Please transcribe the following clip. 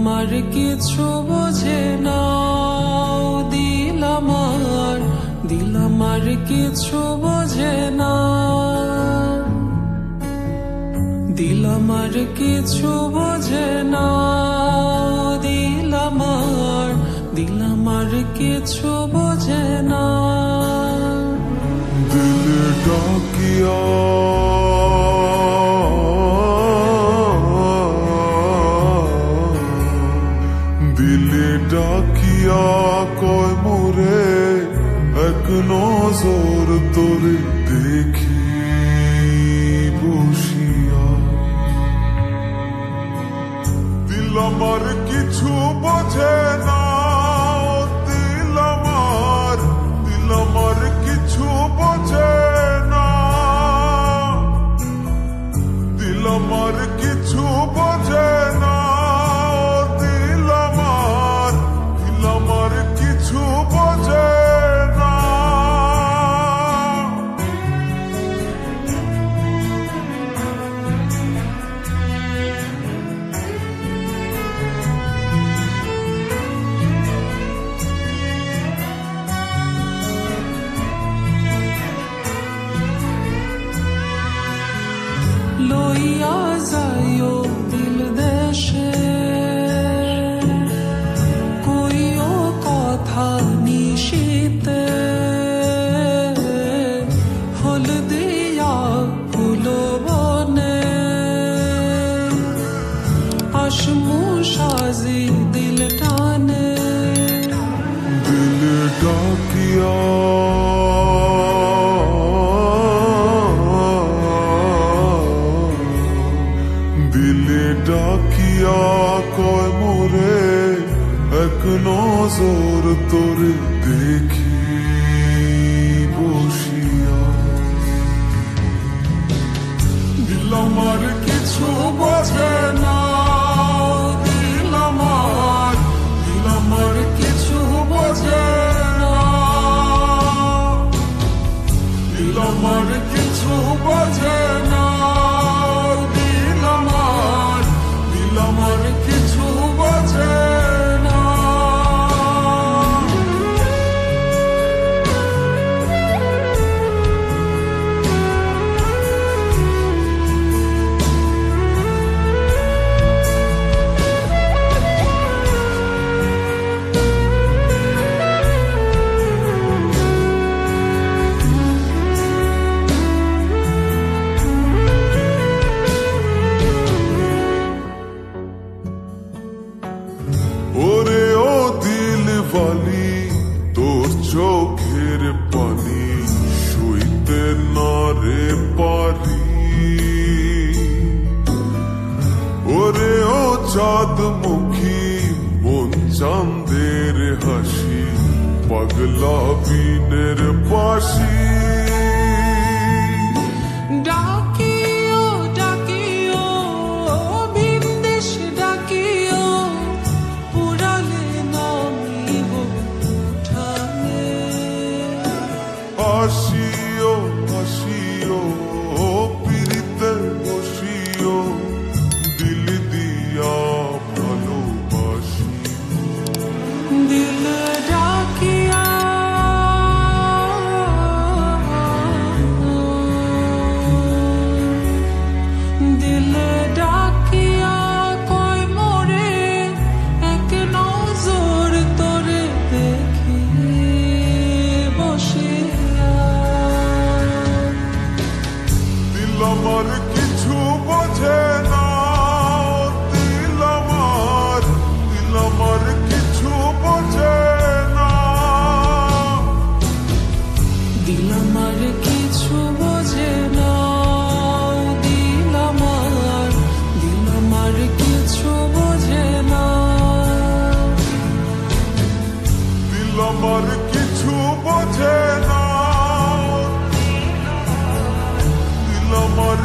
আমার কিছু বোঝে না, দিল আমার কিছু বোঝে না, দিল আমার কিছু বোঝে না, দিল আমার কিছু বোঝে না। দিল ডাকিয়া দিলে ডাকিয়া কয় মোরে এক নজর তোরে দেখি বসিয়া। দিল আমার কিছু বোঝে না, দিল আমার কিছু বোঝে না, দিল আমার কিছু বোঝে না, দিল আমার কিছু বোঝে না। লইয়া যাইও দিল দেশে, কইও কথা নিশীতে, হল দিয়া ফুল বনে, আসমু সাজি দিল টানে। দিল ডাকিয়া দিলে ডাকিয়া কয় মোরে এক নজর তোরে দেখি বসিয়া। দিল আমার কিছু বোঝে না, দিল আমার কিছু বোঝে না, দিল আমার কিছু বোঝে না, দিল আমার কিছু বোঝে না। ওরে ও দিলওয়ালি, তোর চোখের পানি সইতে না রে পারি। ওরে ও চাঁদ মুখী মন চাঁদের হাসি, পাগলা বিনের পাশি। ডাকিও ডাকিও বিন্দেশ ডাকিও, পুরালে নামিব উঠানে। আসিও আসিও পিরিতে বসিও, দিল দিয়া ভালোবাসি। দিল ডাকিয়া দিল ডাকিয়া কয় মোরে এক নজর তোরে দেখি বসিয়া। দিল আমার কিছু বোঝে না, দিল আমার কিছু বোঝে না, দিল আমার কিছু বোঝে না, দিল আমার কিছু বোঝে না, দিল আমার কিছু বোঝে না, দিল আমার